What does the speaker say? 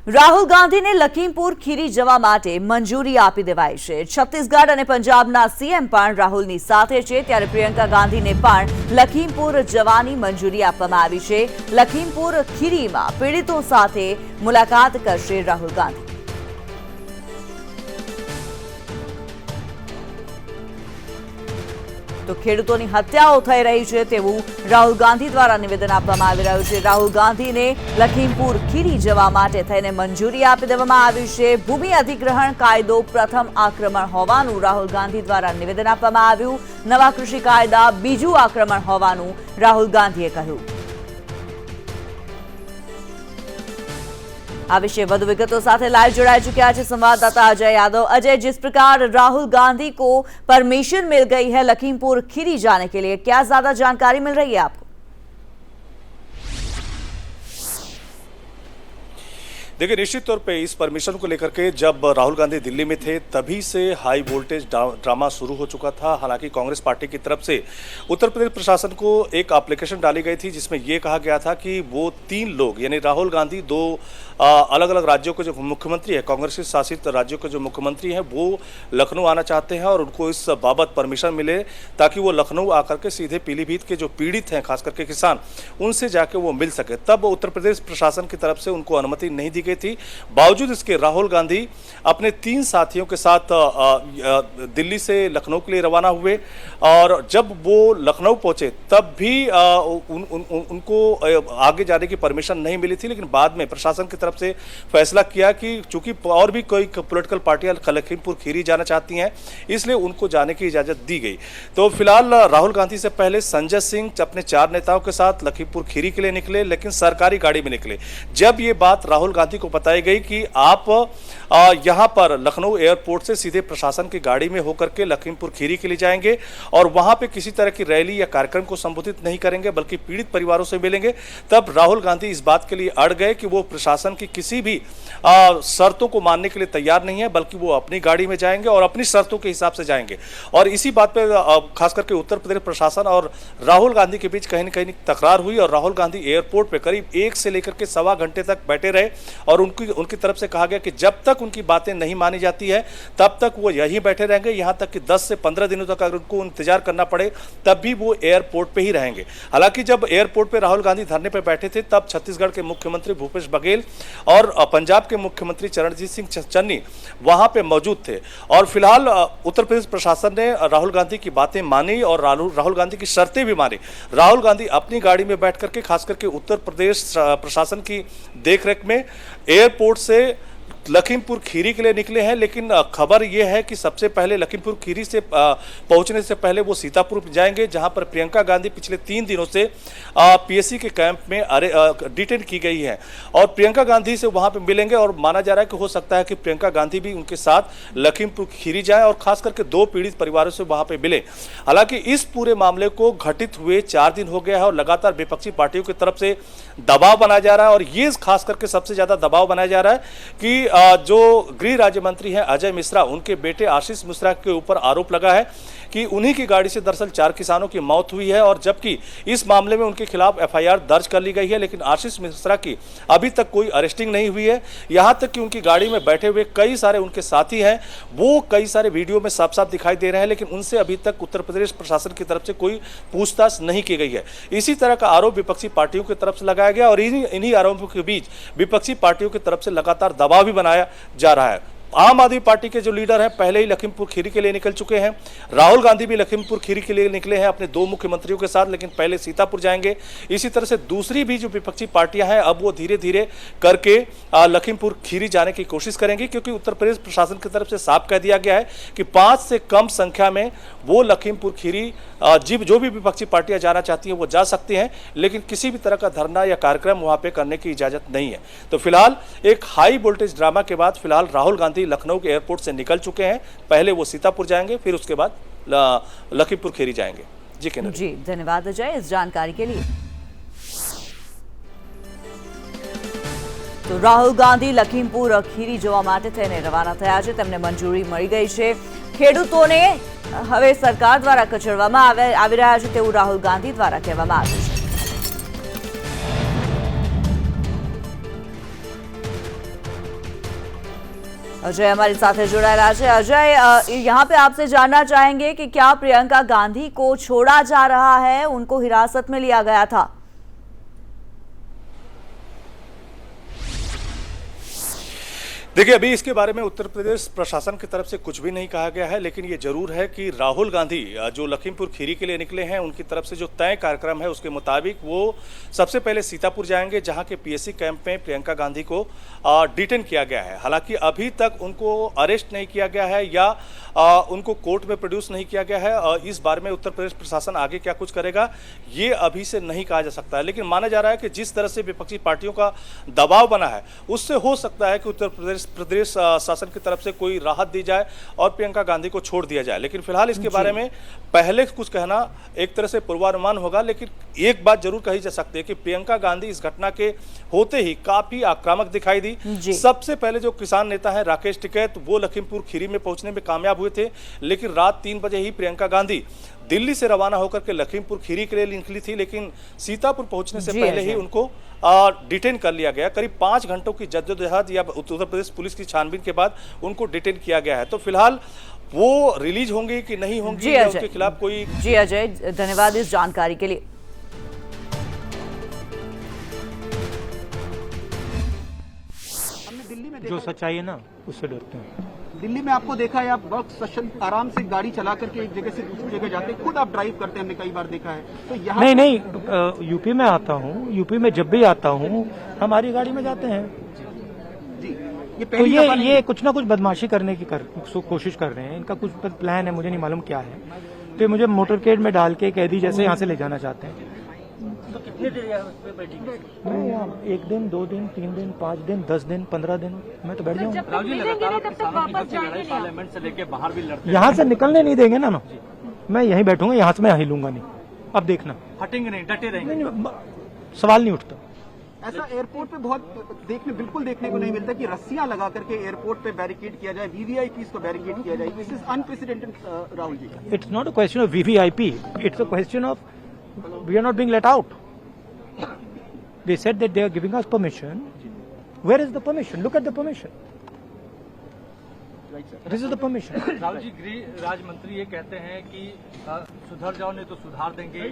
રાહુલ ગાંધીને લખીમપુર ખીરી જવા માટે મંજૂરી આપી દેવાઈ છે। છત્તીસગઢ અને પંજાબના સીએમ પણ રાહુલની સાથે છે, ત્યારે પ્રિયંકા ગાંધીને પણ લખીમપુર જવાની મંજૂરી આપવામાં આવી છે। લખીમપુર ખીરીમાં પીડિતો સાથે મુલાકાત કરશે રાહુલ ગાંધી। તો ખેડૂતોની હત્યાઓ થઈ રહી છે તેવું રાહુલ ગાંધી દ્વારા નિવેદન આપવામાં આવી રહ્યું છે। રાહુલ ગાંધીને લખીમપુર ખીરી જવા માટે થઈને મંજૂરી આપી દેવામાં આવી છે। ભૂમિ અધિગ્રહણ કાયદો પ્રથમ આક્રમણ હોવાનું રાહુલ ગાંધી દ્વારા નિવેદન આપવામાં આવ્યું। નવા કૃષિ કાયદા બીજું આક્રમણ હોવાનું રાહુલ ગાંધીએ કહ્યું। आ विषय વધુ વિગતો સાથે લાઈવ जोड़ाई चुके हैं संवाददाता अजय यादव। अजय, जिस प्रकार राहुल गांधी को परमिशन मिल गई है लखीमपुर खीरी जाने के लिए, क्या ज्यादा जानकारी मिल रही है आपको? देखिए, निश्चित तौर पे इस परमिशन को लेकर के जब राहुल गांधी दिल्ली में थे तभी से हाई वोल्टेज ड्रामा शुरू हो चुका था। हालांकि कांग्रेस पार्टी की तरफ से उत्तर प्रदेश प्रशासन को एक एप्लीकेशन डाली गई थी जिसमें यह कहा गया था कि वो 3 लोग यानी राहुल गांधी 2 अलग अलग राज्यों के जो मुख्यमंत्री है, कांग्रेस शासित राज्यों के जो मुख्यमंत्री हैं, वो लखनऊ आना चाहते हैं और उनको इस बाबत परमिशन मिले ताकि वो लखनऊ आकर के सीधे पीलीभीत के जो पीड़ित हैं, खास करके किसान, उनसे जाके वो मिल सके। तब उत्तर प्रदेश प्रशासन की तरफ से उनको अनुमति नहीं दी गई थी। बावजूद इसके राहुल गांधी अपने 3 साथियों के साथ दिल्ली से लखनऊ के लिए रवाना हुए और जब वो लखनऊ पहुंचे तब भी उनको आगे जाने की परमिशन नहीं मिली थी। लेकिन बाद में प्रशासन की तरफ से फैसला किया कि चूंकि और भी कोई पॉलिटिकल पार्टियां लखीमपुर खीरी जाना चाहती हैं, इसलिए उनको जाने की इजाजत दी गई। तो फिलहाल राहुल गांधी से पहले संजय सिंह अपने 4 नेताओं के साथ लखीमपुर खीरी के लिए निकले, लेकिन सरकारी गाड़ी में निकले। जब ये बात राहुल गांधी को बताई गई कि आप यहां पर लखनऊ एयरपोर्ट से सीधे प्रशासन की गाड़ी में होकर के लखीमपुर खीरी के लिए जाएंगे और वहां पे किसी तरह की रैली या कार्यक्रम को संबोधित नहीं करेंगे बल्कि पीड़ित परिवारों से मिलेंगे, तब राहुल गांधी इस बात के लिए अड़ गए कि वो प्रशासन की किसी भी शर्तों को मानने के लिए तैयार नहीं है, बल्कि वो अपनी गाड़ी में जाएंगे और अपनी शर्तों के हिसाब से जाएंगे। और इसी बात पे खास करके उत्तर प्रदेश प्रशासन और राहुल गांधी के बीच कहीं न कहीं तकरार हुई और राहुल गांधी एयरपोर्ट पे करीब 1 से लेकर के 1.25 घंटे तक बैठे रहे और उनकी तरफ से कहा गया कि जब तक उनकी बातें नहीं मानी जाती है तब तक वो यहीं बैठे रहेंगे। यहां तक कि 10 से 15 दिनों तक अगर उनको इंतजार करना पड़े तब भी वो एयरपोर्ट पे ही रहेंगे। हालांकि जब एयरपोर्ट पे राहुल गांधी धरने पे बैठे थे तब छत्तीसगढ़ के मुख्यमंत्री भूपेश बघेल और पंजाब के मुख्यमंत्री चरणजीत सिंह चन्नी वहां पे मौजूद थे। और फिलहाल उत्तर प्रदेश प्रशासन ने राहुल गांधी की बातें मानी और राहुल गांधी की शर्तें भी मानी। राहुल गांधी अपनी गाड़ी में बैठ करके खास करके उत्तर प्रदेश प्रशासन की देखरेख में एयरपोर्ट से लखीमपुर खीरी के लिए निकले हैं। लेकिन खबर यह है कि सबसे पहले लखीमपुर खीरी से पहुंचने से पहले वो सीतापुर जाएंगे, जहां पर प्रियंका गांधी पिछले 3 दिनों से पीएससी के कैंप में डिटेन की गई है और प्रियंका गांधी से वहां पे मिलेंगे और माना जा रहा है कि हो सकता है कि प्रियंका गांधी भी उनके साथ लखीमपुर खीरी जाए और खास करके 2 पीड़ित परिवारों से वहां पे मिले। हालांकि इस पूरे मामले को घटित हुए 4 दिन हो गया है और लगातार विपक्षी पार्टियों की तरफ से दबाव बनाया जा रहा है और ये खास करके सबसे ज्यादा दबाव बनाया जा रहा है कि जो गृह राज्य मंत्री हैं अजय मिश्रा, उनके बेटे आशीष मिश्रा के ऊपर आरोप लगा है कि उन्हीं की गाड़ी से दरअसल 4 किसानों की मौत हुई है और जबकि इस मामले में उनके खिलाफ एफआईआर दर्ज कर ली गई है, लेकिन आशीष मिश्रा की अभी तक कोई अरेस्टिंग नहीं हुई है। यहां तक कि उनकी गाड़ी में बैठे हुए कई सारे उनके साथी हैं, वो कई सारे वीडियो में साफ साफ दिखाई दे रहे हैं, लेकिन उनसे अभी तक उत्तर प्रदेश प्रशासन की तरफ से कोई पूछताछ नहीं की गई है। इसी तरह का आरोप विपक्षी पार्टियों की तरफ से लगाया गया और इन्हीं आरोपों के बीच विपक्षी पार्टियों की तरफ से लगातार दबाव भी बनाया जा रहा है। आम आदमी पार्टी के जो लीडर हैं पहले ही लखीमपुर खीरी के लिए निकल चुके हैं। राहुल गांधी भी लखीमपुर खीरी के लिए निकले हैं अपने 2 मुख्यमंत्रियों के साथ, लेकिन पहले सीतापुर जाएंगे। इसी तरह से दूसरी भी जो विपक्षी पार्टियां हैं अब वो धीरे धीरे करके लखीमपुर खीरी जाने की कोशिश करेंगी, क्योंकि उत्तर प्रदेश प्रशासन की तरफ से साफ कह दिया गया है कि 5 से कम संख्या में वो लखीमपुर खीरी जो भी विपक्षी पार्टियां जाना चाहती हैं वो जा सकती हैं, लेकिन किसी भी तरह का धरना या कार्यक्रम वहां पे करने की इजाजत नहीं है। तो फिलहाल एक हाई वोल्टेज ड्रामा के बाद फिलहाल राहुल गांधी लखनऊ के एयरपोर्ट से निकल चुके हैं। पहले वो सीतापुर जाएंगे, फिर उसके बाद लखीमपुर खीरी जाएंगे। जी, धन्यवाद अजय इस जानकारी के लिए। तो राहुल गांधी लखीमपुर खीरी जवा माटे थईने रवाना थया छे, तेમને મંજૂરી મળી ગઈ છે। ખેડૂતોને હવે સરકાર દ્વારા કચડવામાં આવી રહ્યા છે તેવું રાહુલ ગાંધી દ્વારા કહેવામાં આવ્યું છે। अजय हमारे साथ जोड़ाया है। अजय, यहाँ पे आपसे जानना चाहेंगे कि क्या प्रियंका गांधी को छोड़ा जा रहा है, उनको हिरासत में लिया गया था? देखिए, अभी इसके बारे में उत्तर प्रदेश प्रशासन की तरफ से कुछ भी नहीं कहा गया है, लेकिन ये जरूर है कि राहुल गांधी जो लखीमपुर खीरी के लिए निकले हैं, उनकी तरफ से जो तय कार्यक्रम है उसके मुताबिक वो सबसे पहले सीतापुर जाएंगे, जहां के पीएससी कैंप में प्रियंका गांधी को डिटेन किया गया है। हालांकि अभी तक उनको अरेस्ट नहीं किया गया है या उनको कोर्ट में प्रोड्यूस नहीं किया गया है। इस बारे में उत्तर प्रदेश प्रशासन आगे क्या कुछ करेगा ये अभी से नहीं कहा जा सकता है, लेकिन माना जा रहा है कि जिस तरह से विपक्षी पार्टियों का दबाव बना है उससे हो सकता है कि उत्तर प्रदेश शासन की तरफ से कोई राहत दी जाए और प्रियंका गांधी को छोड़ दिया जाए। लेकिन फिलहाल इसके बारे में पहले कुछ कहना एक तरह से पूर्वानुमान होगा, लेकिन एक बात जरूर कही जा सकती है कि प्रियंका गांधी इस घटना के होते ही काफी आक्रामक दिखाई दी। सबसे पहले जो किसान नेता है राकेश टिकैत, वो लखीमपुर खीरी में पहुंचने में कामयाब हुए थे, लेकिन रात 3 बजे ही प्रियंका गांधी दिल्ली से रवाना होकर के लखीमपुर खीरी के लिए निकली थी, लेकिन सीतापुर पहुंचने से पहले ही उनको डिटेन कर लिया गया। करीब 5 घंटों की जद्दोजहद या उत्तर प्रदेश पुलिस की छानबीन के बाद उनको डिटेन किया गया है। तो फिलहाल वो रिलीज होंगी कि नहीं होंगी या उसके खिलाफ कोई। जी अजय, धन्यवाद इस जानकारी के लिए। जो सच्चाई है ना उससे डरते हैं। दिल्ली में आपको देखा है, आप बहुत सशल आराम से गाड़ी चला करके एक जगह से दूसरी जगह जाते हैं, खुद आप ड्राइव करते हैं, हमने कई बार देखा है। तो यहाँ नहीं, यूपी में आता हूँ, यूपी में जब भी आता हूँ हमारी गाड़ी में जाते हैं जी। तो ये कुछ ना कुछ बदमाशी करने की कोशिश कर रहे हैं, इनका कुछ प्लान है, मुझे नहीं मालूम क्या है। तो मुझे मोटरकेड में डाल के कैदी जैसे यहाँ से ले जाना चाहते हैं। तो कितने देर बैठेंगे? मैं यहाँ 1 दिन, 2 दिन, 3 दिन, 5 दिन, 10 दिन, 15 दिन मैं तो बैठ जाऊँगा। पार्लियामेंट से लेके बाहर भी लड़ते, यहाँ से निकलने नहीं देंगे ना मैं यहीं बैठूंगा, यहाँ से मैं हिलूंगा नहीं। अब देखना, हटेंगे नहीं, डटे रहेंगे। नहीं, सवाल नहीं उठता। ऐसा एयरपोर्ट पे बहुत बिल्कुल देखने को नहीं मिलता कि रस्सियां लगा करके एयरपोर्ट पे बैरिकेड किया जाए, वीवीआईपी को बैरिकेड किया जाए। This is unprecedented Rahul ji. It's not a question of VVIP, it's a question of we are not being let out. They said that they are giving us permission. Where is the permission? Look at the permission. This is the permission. Rahul ji, गृह राज्य मंत्री ये कहते हैं कि सुधर जाओ नहीं तो सुधार देंगे।